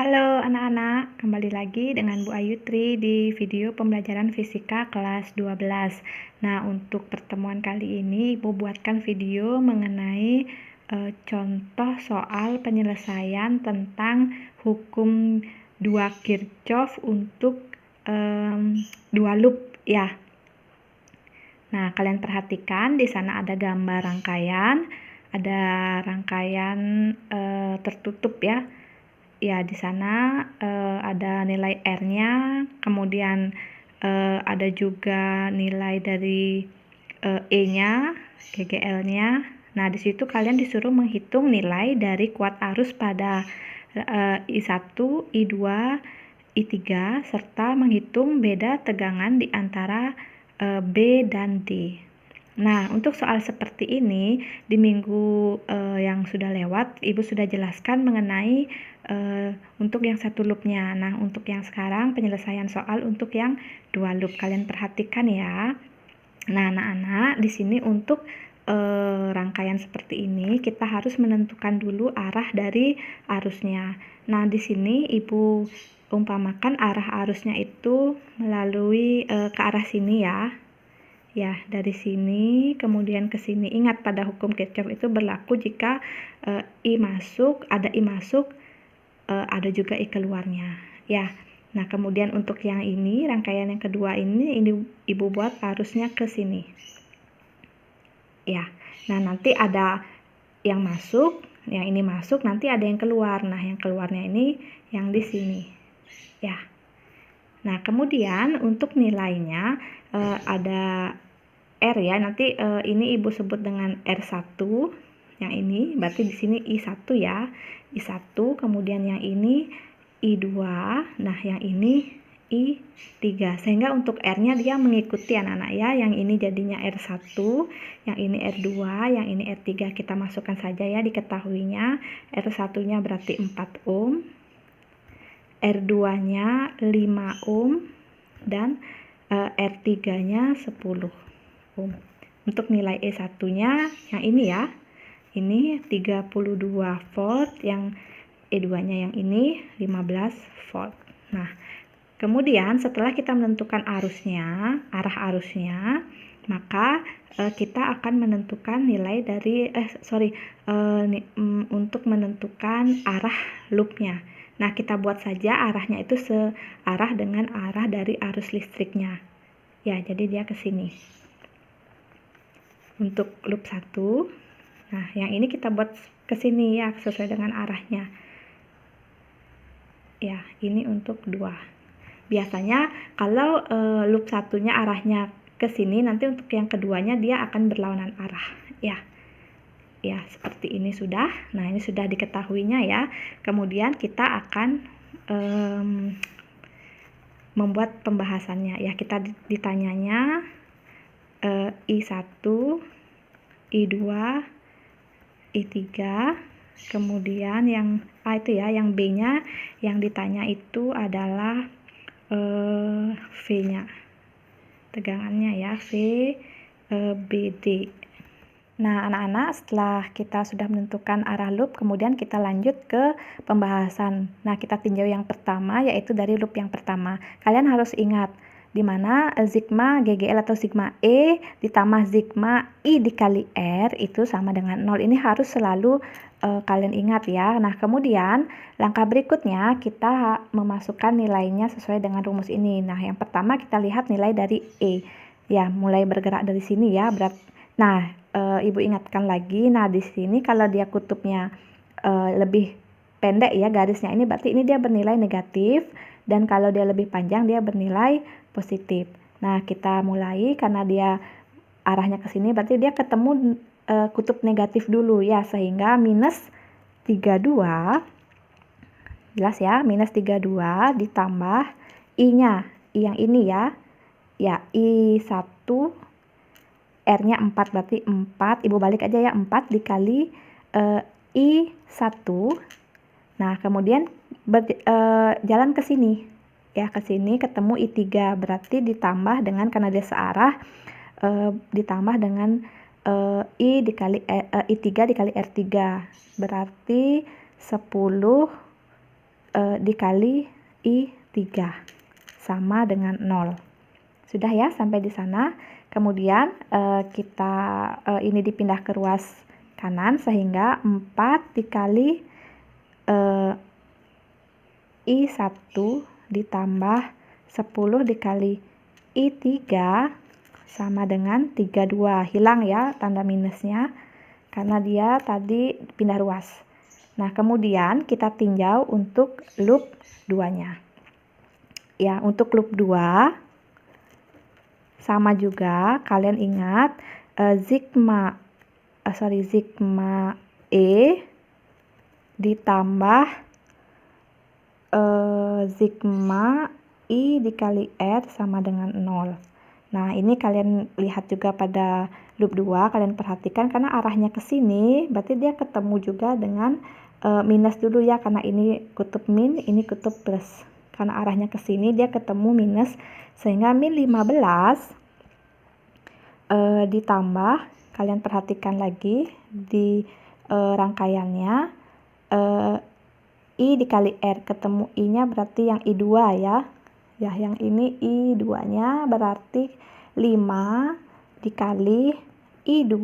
Halo anak-anak, kembali lagi dengan Bu Ayu Tri di video pembelajaran fisika kelas 12. Nah, untuk pertemuan kali ini Ibu buatkan video mengenai contoh soal penyelesaian tentang hukum 2 Kirchhoff untuk dua loop ya. Nah, kalian perhatikan di sana ada gambar rangkaian, ada rangkaian tertutup ya. Ya, di sana ada nilai R-nya, kemudian ada juga nilai dari E-nya, GGL-nya. Nah, di situ kalian disuruh menghitung nilai dari kuat arus pada I1, I2, I3, serta menghitung beda tegangan di antara B dan D. Nah, untuk soal seperti ini, di minggu yang sudah lewat, Ibu sudah jelaskan mengenai untuk yang satu loopnya. Nah, untuk yang sekarang penyelesaian soal untuk yang dua loop. Kalian perhatikan ya. Nah, anak-anak, di sini untuk rangkaian seperti ini, kita harus menentukan dulu arah dari arusnya. Nah, di sini Ibu umpamakan arah arusnya itu melalui ke arah sini ya. Ya, dari sini kemudian ke sini. Ingat pada hukum Kirchhoff itu berlaku jika I masuk, ada juga I keluarnya. Ya. Nah, kemudian untuk yang ini, rangkaian yang kedua ini Ibu buat arusnya ke sini. Ya. Nah, nanti ada yang masuk, yang ini masuk, nanti ada yang keluar. Nah, yang keluarnya ini yang di sini. Ya. Nah, kemudian untuk nilainya ada R ya. Nanti ini Ibu sebut dengan R1. Yang ini berarti di sini I1 ya. I1, kemudian yang ini I2. Nah, yang ini I3. Sehingga untuk R-nya dia mengikuti anak-anak ya. Yang ini jadinya R1, yang ini R2, yang ini R3. Kita masukkan saja ya diketahuinya. R1-nya berarti 4 ohm. R2-nya 5 ohm dan R3-nya 10 ohm. Untuk nilai E1-nya yang ini ya. Ini 32 volt, yang E2-nya yang ini 15 volt. Nah, kemudian setelah kita menentukan arusnya, arah arusnya, maka kita akan menentukan nilai dari untuk menentukan arah loopnya. Nah, kita buat saja arahnya itu searah dengan arah dari arus listriknya. Ya, jadi dia ke sini. Untuk loop 1. Nah, yang ini kita buat ke sini ya, sesuai dengan arahnya. Ya, ini untuk 2. Biasanya kalau loop satunya arahnya ke sini, nanti untuk yang keduanya dia akan berlawanan arah ya. Ya, seperti ini sudah. Nah, ini sudah diketahuinya ya. Kemudian kita akan membuat pembahasannya ya. Kita ditanyanya I1, I2, I3, kemudian yang A itu ya, yang B-nya yang ditanya itu adalah V-nya, tegangannya ya, V BD. Nah, anak-anak, setelah kita sudah menentukan arah loop, kemudian kita lanjut ke pembahasan. Nah, kita tinjau yang pertama, yaitu dari loop yang pertama. Kalian harus ingat di mana sigma GGL atau sigma E ditambah sigma I dikali R itu sama dengan 0. Ini harus selalu kalian ingat ya. Nah, kemudian langkah berikutnya kita memasukkan nilainya sesuai dengan rumus ini. Nah, yang pertama kita lihat nilai dari E. Ya, mulai bergerak dari sini ya. Nah, Ibu ingatkan lagi. Nah, di sini kalau dia kutubnya lebih pendek ya garisnya ini, berarti ini dia bernilai negatif. Dan kalau dia lebih panjang dia bernilai positif. Nah, kita mulai karena dia arahnya ke sini, berarti dia ketemu kutub negatif dulu ya, sehingga minus 32. Jelas ya, minus 32 ditambah I-nya, I yang ini ya. Ya, I1 R-nya 4, berarti 4. Ibu balik aja ya, 4 dikali I1. Nah, kemudian jalan ke sini. Ya, ke sini ketemu I3, berarti ditambah dengan, karena dia searah, ditambah dengan I3 dikali R3, berarti 10 dikali I3 sama dengan 0. Sudah ya sampai di sana. Kemudian kita ini dipindah ke ruas kanan sehingga 4 dikali I1 ditambah 10 dikali I3 sama dengan 32. Hilang ya tanda minusnya karena dia tadi pindah ruas. Nah, kemudian kita tinjau untuk loop 2-nya. Ya, untuk loop 2 sama juga, kalian ingat sigma E ditambah sigma I dikali R sama dengan 0. Nah, ini kalian lihat juga pada loop 2, kalian perhatikan karena arahnya ke sini, berarti dia ketemu juga dengan minus dulu ya, karena ini kutub min, ini kutub plus. Karena arahnya ke sini, dia ketemu minus, sehingga min 15 ditambah, kalian perhatikan lagi di rangkaiannya, I dikali R, ketemu I-nya berarti yang I2 ya. Ya, yang ini I2-nya berarti 5 dikali I2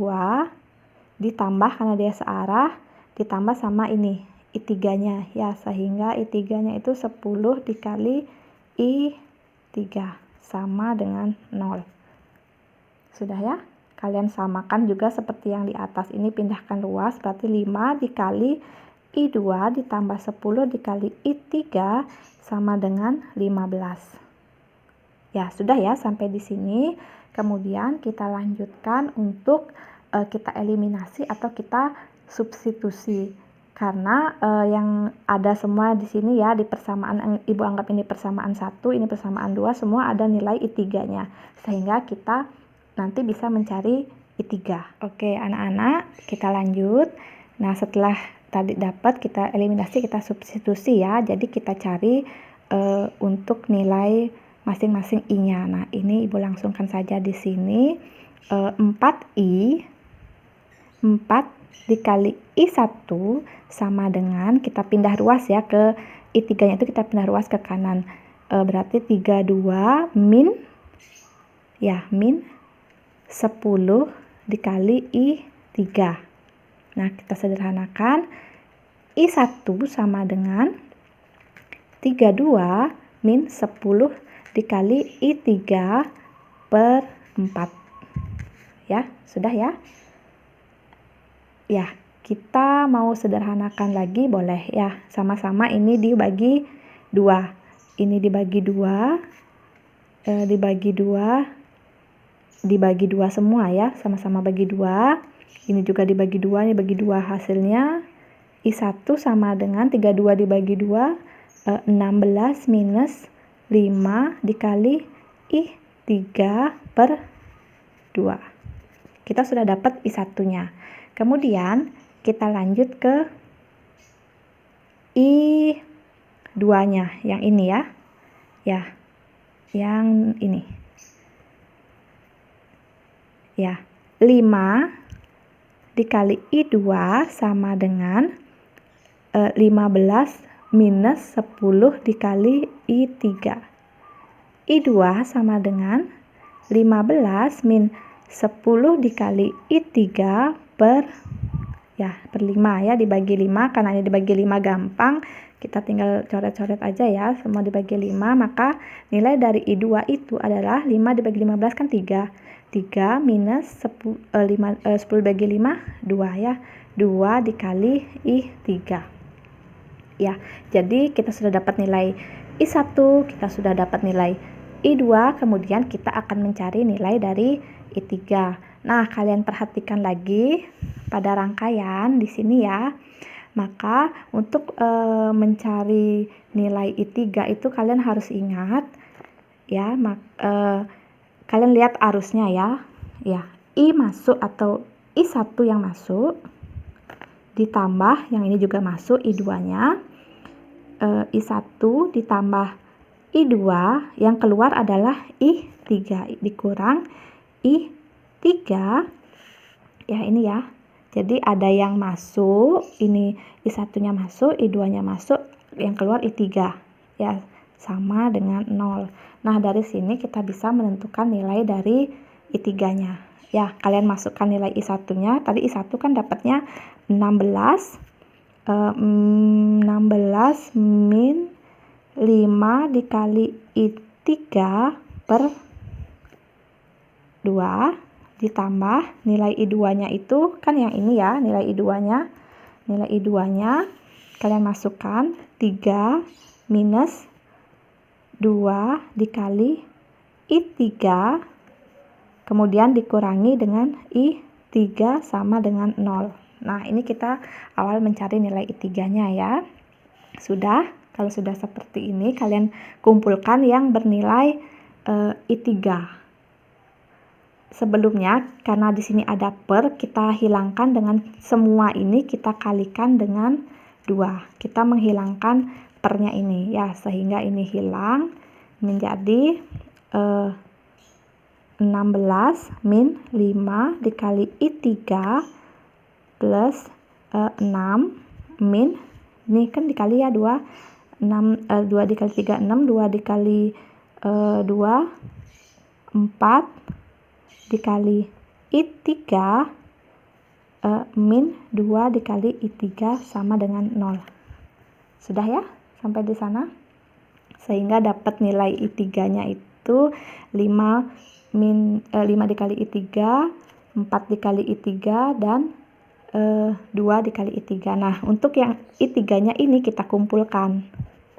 ditambah karena dia searah, ditambah sama ini I3-nya ya, sehingga I3-nya itu 10 dikali I3 sama dengan 0. Sudah ya? Kalian samakan juga seperti yang di atas ini, pindahkan ruas, berarti 5 dikali I2 ditambah 10 dikali I3 sama dengan 15. Ya, sudah ya sampai di sini. Kemudian kita lanjutkan untuk kita eliminasi atau kita substitusi. Karena yang ada semua di sini ya, di persamaan, Ibu anggap ini persamaan 1, ini persamaan 2, semua ada nilai I3-nya. Sehingga kita nanti bisa mencari I3. Oke, anak-anak, kita lanjut. Nah, setelah tadi dapat, kita eliminasi, kita substitusi ya. Jadi kita cari untuk nilai masing-masing I-nya. Nah, ini Ibu langsungkan saja di sini. 4I 4 dikali I1 sama dengan, kita pindah ruas ya, ke I3-nya itu kita pindah ruas ke kanan. Berarti 32 min 10 dikali I3. Nah, kita sederhanakan. I1 sama dengan 32 min 10 dikali I3 per 4. Ya, sudah ya? Ya, kita mau sederhanakan lagi boleh ya. Sama-sama ini dibagi 2. Ini dibagi 2, dibagi 2 semua ya, sama-sama bagi 2. Ini juga dibagi 2, ini bagi 2, hasilnya I1 sama dengan 32 dibagi 2, 16 minus 5 dikali I3 per 2. Kita sudah dapat I1-nya. Kemudian kita lanjut ke I2-nya, yang ini ya. Ya, yang ini. Ya, 5 dikali I2 sama dengan 15 minus 10 dikali I3. I2 sama dengan 15 min 10 dikali I3 per 5 ya, dibagi 5. Karena ini dibagi 5 gampang, kita tinggal coret-coret aja ya, semua dibagi 5. Maka nilai dari I2 itu adalah 5 dibagi 15 kan 3 minus 10 bagi 5 2 ya, 2 dikali I3 ya. Jadi kita sudah dapat nilai I1, kita sudah dapat nilai I2, kemudian kita akan mencari nilai dari I3. Nah, kalian perhatikan lagi pada rangkaian di sini ya. Maka untuk mencari nilai I3 itu kalian harus ingat ya, kalian lihat arusnya ya. Ya, I masuk atau I1 yang masuk ditambah yang ini juga masuk I2-nya. I1 ditambah I2 yang keluar adalah I3 dikurang I3 ya, ini ya. Jadi ada yang masuk, ini I1-nya masuk, I2-nya masuk, yang keluar I3 ya, sama dengan 0. Nah, dari sini kita bisa menentukan nilai dari I3-nya. Ya, kalian masukkan nilai I1-nya. Tadi I1 kan dapatnya 16 min 5 dikali I3 per 2 ditambah nilai I2-nya itu kan yang ini ya, nilai I2-nya. Nilai I2-nya kalian masukkan 3 minus 2 dikali I3 kemudian dikurangi dengan I3 sama dengan 0. Nah, ini kita awal mencari nilai I3-nya ya. Sudah, kalau sudah seperti ini kalian kumpulkan yang bernilai I3. Sebelumnya karena di sini ada per, kita hilangkan dengan semua ini kita kalikan dengan 2. Kita menghilangkan pernya ini ya, sehingga ini hilang menjadi 16 min 5 dikali I3 plus 6 min, ini kan dikali ya 2, 2 dikali 3 6, 2 dikali 2 4 dikali I3 min 2 dikali I3 sama dengan 0. Sudah ya sampai di sana? Sehingga dapat nilai I3-nya itu 5 dikali I3, 4 dikali I3, dan 2 dikali I3. Nah, untuk yang I3-nya ini kita kumpulkan.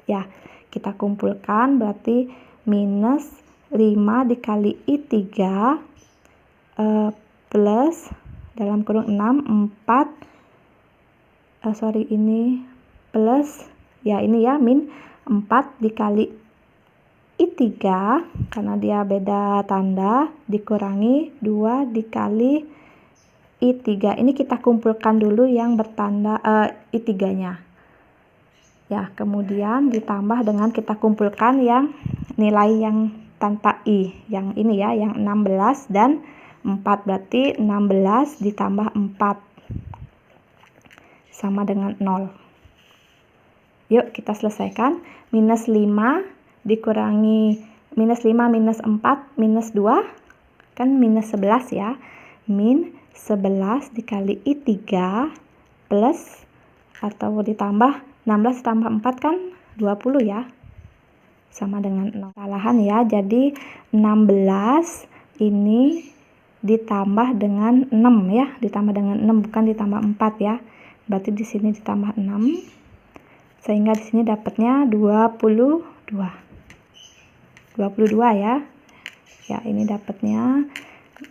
Ya, kita kumpulkan berarti minus 5 dikali I3 plus dalam kurung 6, 4, ini plus, ya ini ya, min 4 dikali I3 karena dia beda tanda dikurangi 2 dikali I3. Ini kita kumpulkan dulu yang bertanda I3-nya. Ya, kemudian ditambah dengan kita kumpulkan yang nilai yang tanpa I. Yang ini ya, yang 16 dan 4. Berarti 16 ditambah 4 sama dengan 0. Yuk kita selesaikan. Minus 5 dikurangi minus 5 minus 4 minus 2 kan minus 11 ya, min 11 dikali I3 plus atau ditambah 16 tambah 4 kan 20 ya, sama dengan 0. Kesalahan ya, jadi 16 ini ditambah dengan 6 ya, ditambah dengan 6 bukan ditambah 4 ya, berarti di sini ditambah 6 sehingga di sini dapatnya 22 ya. Ya, ini dapatnya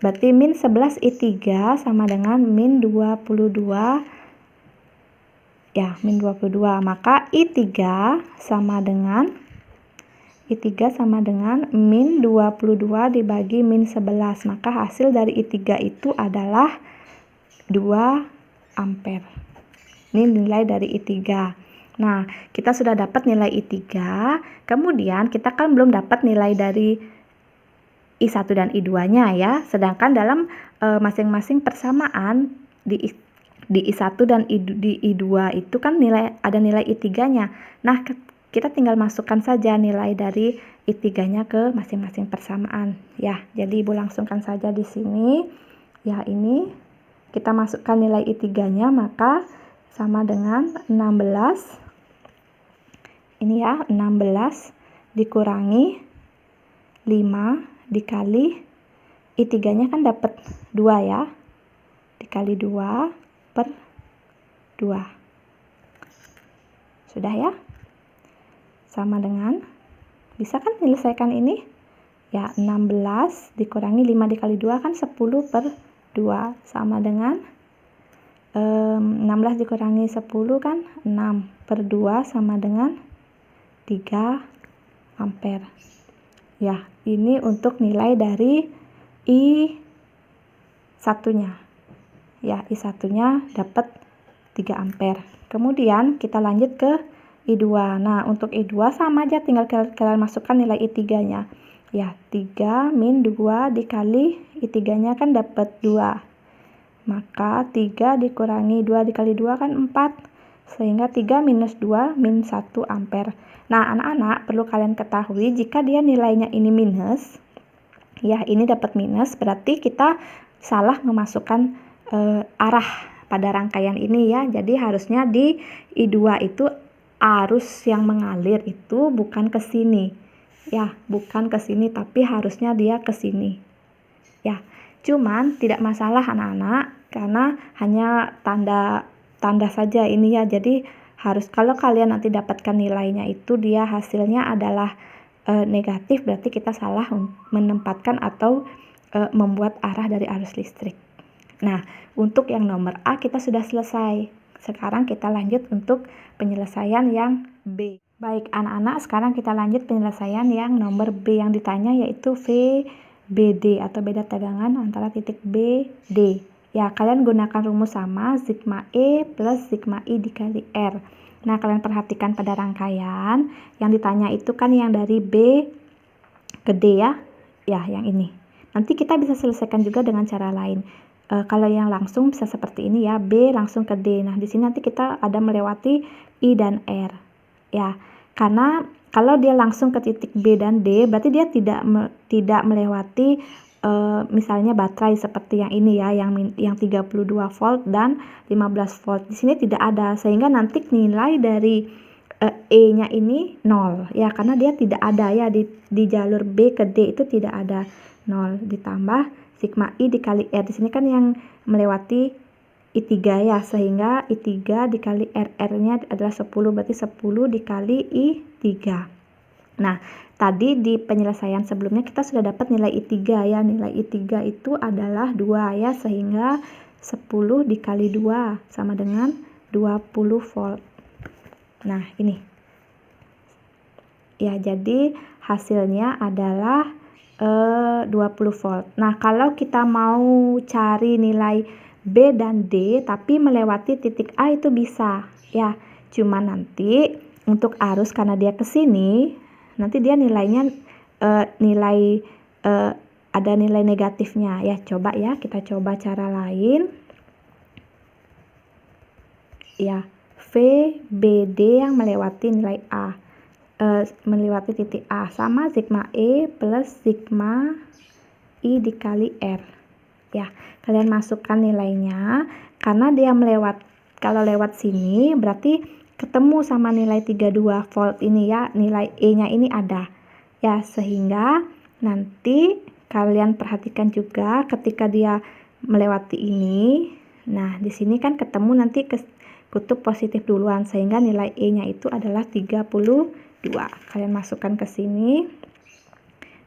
berarti min 11 I3 sama dengan min 22 ya, min 22. Maka I3 sama dengan min 22 dibagi min 11. Maka hasil dari I3 itu adalah 2 ampere. Ini nilai dari I3. Nah, kita sudah dapat nilai I3, kemudian kita kan belum dapat nilai dari I1 dan I2-nya ya. Sedangkan dalam masing-masing persamaan di I1 dan di I2 itu kan ada nilai I3-nya. Nah, kita tinggal masukkan saja nilai dari I3-nya ke masing-masing persamaan ya. Jadi Ibu langsungkan saja di sini. Ya, ini kita masukkan nilai I3-nya, maka sama dengan 16. Ini ya, 16 dikurangi 5 dikali I3-nya kan dapat 2 ya. Dikali 2 per 2. Sudah ya? Sama dengan, bisa kan menyelesaikan ini? Ya, 16 dikurangi 5 dikali 2 kan 10 per 2. Sama dengan 16 dikurangi 10 kan 6 per 2 sama dengan 3 ampere. Ya, ini untuk nilai dari I1-nya. Ya, I1-nya dapat 3 ampere. Kemudian kita lanjut ke I2. Nah, untuk I2 sama aja, tinggal kalian masukkan nilai I3-nya. Ya, 3 min 2 dikali I3-nya kan dapat 2. Maka 3 dikurangi 2 dikali 2 kan 4 Sehingga 3 minus 2 min 1 ampere. Nah, anak-anak perlu kalian ketahui jika dia nilainya ini minus, ya ini dapat minus, berarti kita salah memasukkan arah pada rangkaian ini ya. Jadi harusnya di I2 itu arus yang mengalir itu bukan ke sini. Ya, bukan ke sini tapi harusnya dia ke sini. Ya, cuman tidak masalah anak-anak karena hanya tanda saja ini ya. Jadi harus kalau kalian nanti dapatkan nilainya itu dia hasilnya adalah negatif, berarti kita salah menempatkan atau membuat arah dari arus listrik. Nah, untuk yang nomor A kita sudah selesai. Sekarang kita lanjut untuk penyelesaian yang B. Baik anak-anak, sekarang kita lanjut penyelesaian yang nomor B yang ditanya, yaitu VBD atau beda tegangan antara titik B, D. Ya, kalian gunakan rumus sama, sigma E plus sigma I dikali R. Nah, kalian perhatikan pada rangkaian, yang ditanya itu kan yang dari B ke D ya. Ya, yang ini. Nanti kita bisa selesaikan juga dengan cara lain. Kalau yang langsung bisa seperti ini ya, B langsung ke D. Nah, di sini nanti kita ada melewati I dan R. Ya, karena kalau dia langsung ke titik B dan D, berarti dia tidak melewati misalnya baterai seperti yang ini ya, yang 32 volt dan 15 volt. Di sini tidak ada, sehingga nanti nilai dari E-nya ini 0 ya, karena dia tidak ada ya di jalur B ke D itu tidak ada 0, ditambah sigma I dikali R. Di sini kan yang melewati I3 ya, sehingga I3 dikali RR-nya adalah 10, berarti 10 dikali I3. Nah, tadi di penyelesaian sebelumnya kita sudah dapat nilai I3 ya. Nilai I3 itu adalah 2 ya, sehingga 10 dikali 2 sama dengan 20 volt. Nah, ini. Ya, jadi hasilnya adalah 20 volt. Nah, kalau kita mau cari nilai B dan D tapi melewati titik A itu bisa ya. Cuma nanti untuk arus karena dia ke sini, nanti dia nilainya ada nilai negatifnya ya. Coba ya, kita coba cara lain. Ya, VBD yang melewati nilai A. Melewati titik A sama sigma E plus sigma I dikali R. Ya, kalian masukkan nilainya karena dia kalau lewat sini berarti ketemu sama nilai 32 volt ini ya, nilai E-nya ini ada. Ya, sehingga nanti kalian perhatikan juga ketika dia melewati ini. Nah, di sini kan ketemu nanti ke kutub positif duluan, sehingga nilai E-nya itu adalah 32. Kalian masukkan ke sini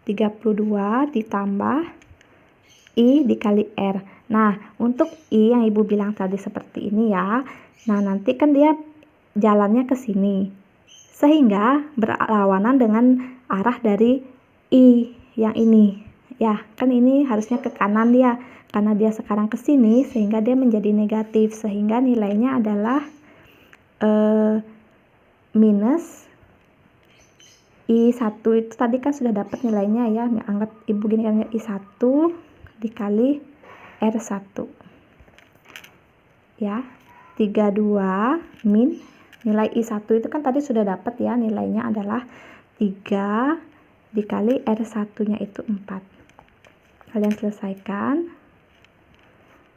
32 ditambah I dikali R. Nah, untuk I yang ibu bilang tadi seperti ini ya. Nah, nanti kan dia jalannya ke sini, sehingga berlawanan dengan arah dari I yang ini. Ya, kan ini harusnya ke kanan dia. Karena dia sekarang ke sini, sehingga dia menjadi negatif, sehingga nilainya adalah minus I1 itu tadi kan sudah dapat nilainya ya. Anggap ibu gini kan, I1 dikali R1 ya, 32 min nilai I1 itu kan tadi sudah dapat ya, nilainya adalah 3 dikali R1 nya itu 4. Kalian selesaikan,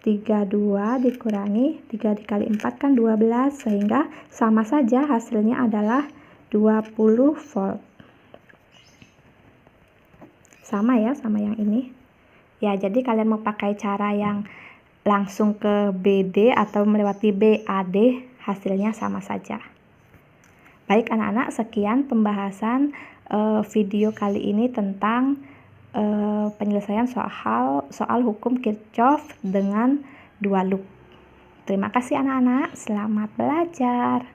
32 dikurangi 3 dikali 4 kan 12, sehingga sama saja hasilnya adalah 20 volt. Sama ya, sama yang ini. Ya, jadi kalian mau pakai cara yang langsung ke BD atau melewati BAD, hasilnya sama saja. Baik anak-anak, sekian pembahasan video kali ini tentang penyelesaian soal hukum Kirchhoff dengan dua loop. Terima kasih anak-anak, selamat belajar.